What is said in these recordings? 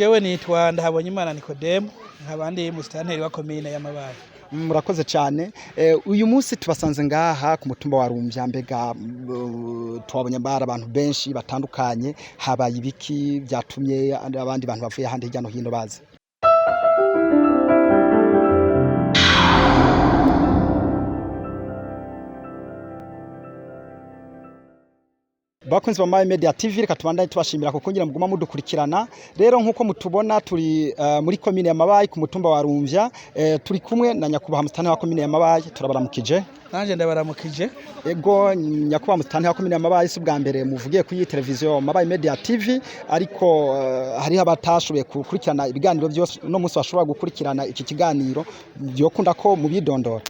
jewe nitwa Ndahabonyimana Nikodemu nkabandi musitanteri wa komine ya Mabayi. Murakoze cyane. Uyu munsi tubasanze ngaha ku mutumba wa Rumvya, mbega twabonye bara abantu benshi batandukanye, habaye ibiki byatumye abandi bantu bavuye ahandi hirya no hino baze? Bakunzi ba Mabayi Media TV, reka tubandanye tubashimira kuko ngira muguma mudukurikirana. Rero nkuko mutubona turi muri komine ya Mabayi ku mutumba wa Rumvya, turi kumwe na nyakubahwa musitanteri wa komine ya Mabayi. Turabaramukije. Nanje ndabaramukije. Ego nyakubahwa musitanteri wa komine ya Mabayi, si bwa mbere muvugiye kuri televiziyo Mabayi Media TV, ariko hari abatashoboye gukurikirana ibiganiro byose no munsi bashobora gukurikirana iki kiganiro, byokunda ko mubidondora.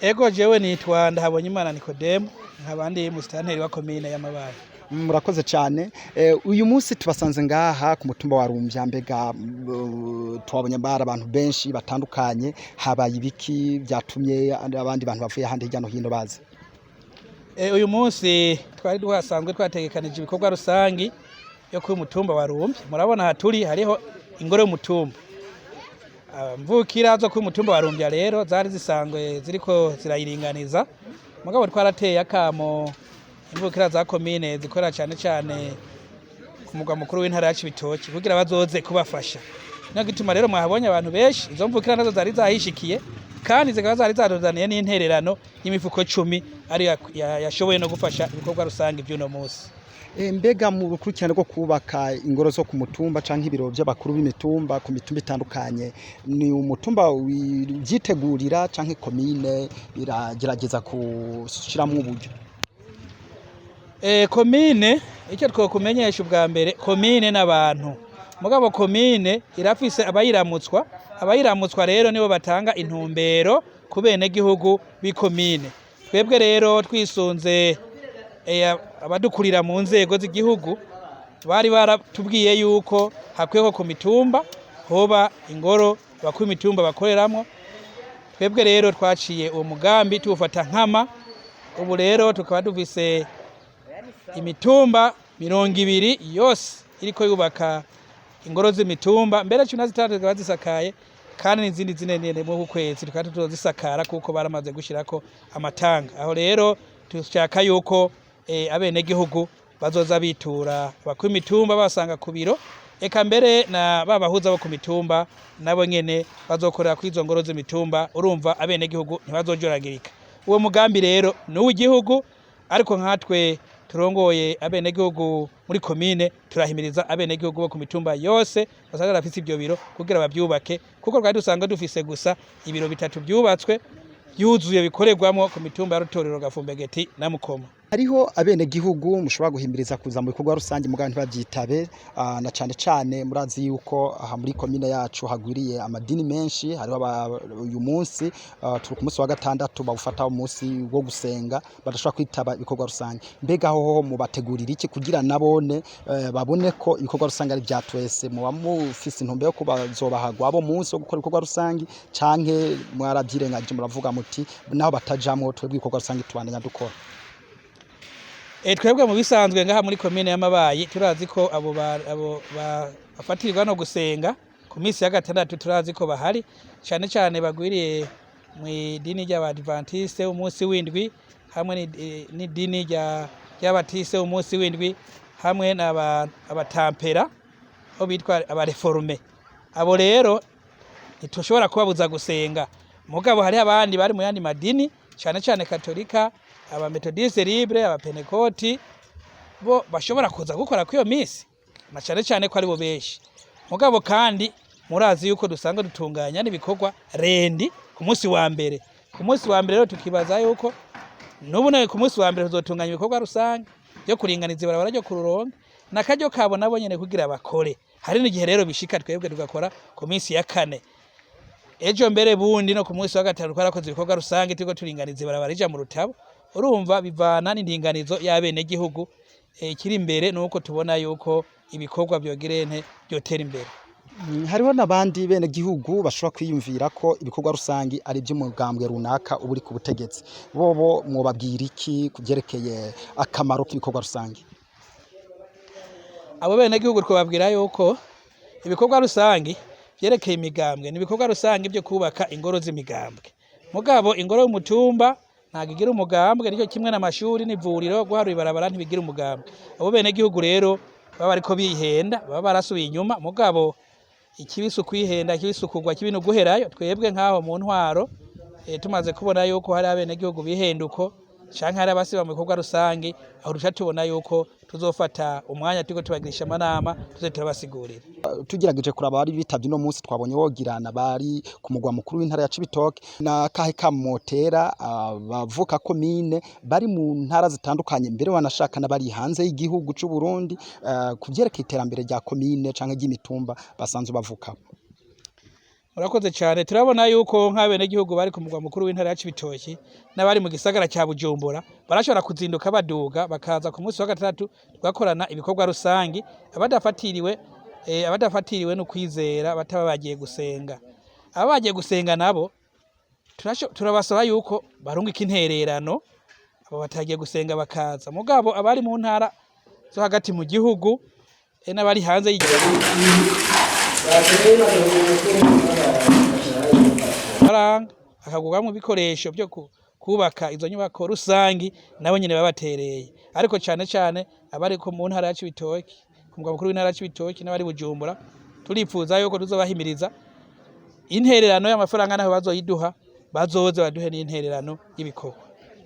Ego jewe nitwa Ndahabonyimana Nikodemu nkabandi musitanteri wa komine ya Mabayi. Murakoze cyane. Uyu munsi tubasanze ngaha ku mutumba wa Rumvya, mbega twabonye bara abantu benshi batandukanye, habaye ibiki byatumye abandi bantu bavuye ahandi hirya no hino baze? Uyu munsi twari duhasanzwe twategekanije ibikorwa rusangi yo ku mutumba wa Rumvya. Murabona haturi hariho ingoro y'umutumba. Mvukira zo ku mutumba wa Rumvya rero zari zisanzwe ziriko zirayiringaniza. Mugabo twarateye akamo imvukira za komine zikora cyane cyane ku mugwa mukuru w'intara ya Cibitoke kugira bazoze kubafasha. Niyo gituma rero mwahabonye abantu benshi, izo mvukira nazo zari zahishikiye kandi zikaba zari zadozaniye n'intererano y'imifuko 10 ari yashoboye no gufasha ibikorwa rusange by'uno munsi. Mbega mu bukurikirane bwo kubaka ingoro zo ku mutumba canke ibiro by'abakuru b'imitumba ku mitumba itandukanye, ni umutumba wyitegurira canke komine iragerageza kushiramwo uburyo? Komine icyo twokumenyesha ubwa mbere, komine n'abantu. Mugabo komine irafise abayiramutswa rero nibo batanga intumbero ku bene gihugu b'ikomine. Twebwe rero twisunze abadukurira mu nzego z'igihugu bari baratubwiye yuko hakwiye ko ku mitumba hoba ingoro bakuru imitumba bakoreramo. Twebwe rero twaciye uwo mugambi tuwufata nkama. Ubu rero tukaba dufise imitumba 200 yose iriko yubaka ingoro z'imitumba, mbere 16 zikaba zisakaye kandi n'izindi zinene mu kwezi tukaba tuzisakara kuko baramaze gushirako amatanga. Aho rero tushaka yuko abene gihugu bazoza bitura bakuru imitumba basanga ku biro, eka mbere na babahuza bo ku mitumba nabo nyene bazokorera ku izo ngoro z'imitumba. Urumva abene gihugu ntibazojoragirika. Uwo mugambi rero n'uw'igihugu, ariko nkatwe turongoye abene gihugu muri komine turahimiriza abene gihugu bo ku mitumba yose basanga rafise ibyo biro kugira babyubake, kuko twari dusanga dufise gusa ibiro 3 byubatswe yuzuye bikorerwamo ku mitumba ya Rutorero, Gafumbegeti na Mukoma. Hariho abene gihugu mushobora guhimbiriza kuza mu bikorwa rusange mugabo ntibabyitabe, na cyane cyane murazi yuko aha muri komine yacu hagwiriye amadini menshi. Hariho uyu munsi turi ku munsi wa gatandatu bawufata umunsi wo gusenga, badashobora kwitaba ibikorwa rusange. Mbega ho mubategurira iki kugira nabone babone ko ibikorwa rusange ari bya twese? Muba mufise intumbero yo kubazobahagwa abo munsi wo gukora ibikorwa rusange canke mwarabyirengaje muravuga muti naho batajamwo twebwe ibikorwa rusange tubandanya dukora? Twebwe mu bisanzwe ngaha muri komine ya Mabayi turazi ko abo bafatirirwa no gusenga ku minsi ya gatandatu, turazi ko bahari cyane cyane bagwiriye mu idini ry'Abadventiste umunsi w'indwi, hamwe n'idini ry'Abatiste umunsi w'indwi, hamwe n'abatampera aho bitwa abareforme. Abo rero ntitushobora kubabuza gusenga, mugabo hari abandi bari mu yandi madini cyane cyane Katolika, aba Methodiste libre, aba Pentecote, bo bashobora kuza gukora kwiyo misi na cyane cyane ko ari bo benshi. Mugabo kandi murazi yuko dusanga dutunganya n'ibikorwa rendi ku munsi wa mbere. Ku munsi wa mbere rero tukibaza yuko nubune ku munsi wa mbere tuzotunganya ibikorwa rusange byo kuringaniza ibarabara ryo kururonga nakaryo kabo nabo nyene kugira bakore. Hari n'igihe rero bishika twebwe tugakora ku minsi ya 4. Ejo mbere bundi no ku munsi wa 5 twarakoze ibikorwa rusange turiko turinganiza ibarabara rija mu Rutabo. Urumva bivana n'indinganizo y'abene gihugu. Kiri imbere nuko tubona yuko ibikorwa byogirente byotera imbere. Hariho nabandi bene gihugu bashobora kwiyumvira ko ibikorwa rusangi ari by'umugambwe runaka uburi ku butegetsi. Bobo mwobabwira iki kugerekeye akamaro k'ibikorwa rusangi? Abo bene gihugu twababwira yuko ibikorwa rusangi vyerekeye imigambwe ni ibikorwa rusangi byo kubaka ingoro z'imigambwe mugabo ingoro y'umutumba ntagigira umugambwe nicyo kimwe n'amashuri n'ivuriro guharura ibarabara ntibigira umugambwe abo bene gihugu rero baba bariko bihenda baba barasubiye inyuma mugabo ikibisu kwihenda kibisukugwa kibino guherayo twebwe nkaho mu ntwaro tumaze kubona yuko hari abene gihugu bihenduko canke hari abasiba mu bikorwa rusangi aho ruca tubona yuko tuzofata umwanya turiko tubagirisha amanama tuze turabasigurira tugerageje kuraba bari bitavye no munsi twabonye wogirana bari ku mugwa mukuru w'intara ya Cibitoke na kahe kamotera bavuka komine bari mu ntara zitandukanye mbere wanashaka n'abari hanze y'igihugu c'u Burundi kuvyerekeye iterambere rya komine canke ry'imitumba basanzwe bavuka. Murakoze cyane turabona yuko nk'abene gihugu bari ku mugwa mukuru w'intara ya Cibitoke n'abari mu gisagara cya Bujumbura barashobora kuzinduka baduga bakaza ku munsi wa gatatu twakorana ibikorwa rusangi abadafatiriwe no kwizera bataba bagiye gusenga abagiye gusenga nabo turabasaba yuko barungika intererano abo batagiye gusenga bakaza mugabo abari mu ntara zo hagati mu gihugu n'abari hanze y'igihugu akagurwamo ibikoresho byo kubaka izo nyubako rusangi nabo nyene babatereye ariko cyane cyane abari ko mu ntara ya Cibitoke ku mugwa mukuru w'intara ya Cibitoke n'abari Bujumbura turipfuza yuko tuzobahimiriza intererano y'amafaranga naho bazoyiduha bazoze baduhe n'intererano y'ibikorwa.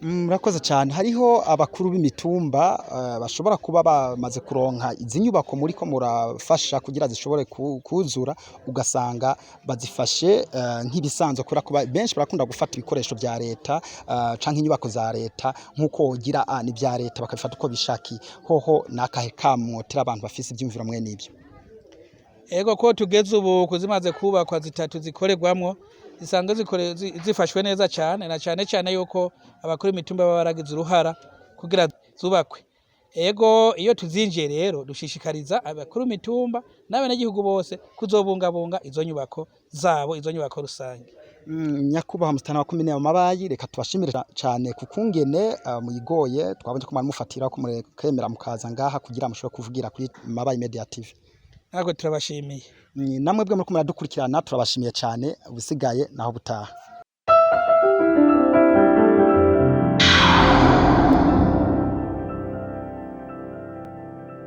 Murakoze cyane hariho abakuru b'imitumba bashobora kuba bamaze kuronka izi nyubako muri ko murafasha kugira zishobore kuzura ugasanga bazifashe nk'ibisanzwe kora kuba benshi barakunda gufata ibikoresho bya leta canke inyubako za leta nkuko wogira ni bya leta bakabifata uko bishaki hoho nakahe kamotera abantu bafise ibyumviro mwe nibyo. Ego ko tugeze ubu kuzimaze kubakwa zitatu zikorerwamwo zisanzwe zifashwe neza cyane na cyane yuko abakuru imitumba baba baragize uruhara kugira zubakwe. Ego iyo tuzinjiye rero dushishikariza abakuru imitumba n'abene gihugu bose kuzobungabunga izo nyubako zabo izo nyubako rusange. Nyakubaha mustana wa komine ya Mabayi reka tubashimire cyane kukungene muyigoye twabonye ko mari mufatira ko murekemera mukaza ngaha kugira mushobore kuvugira kuri Mabayi Media TV. Ntabwo turabashimiye. Namwe bwe muri ko muradukurikirana turabashimiye cyane ubisigaye naho butaha.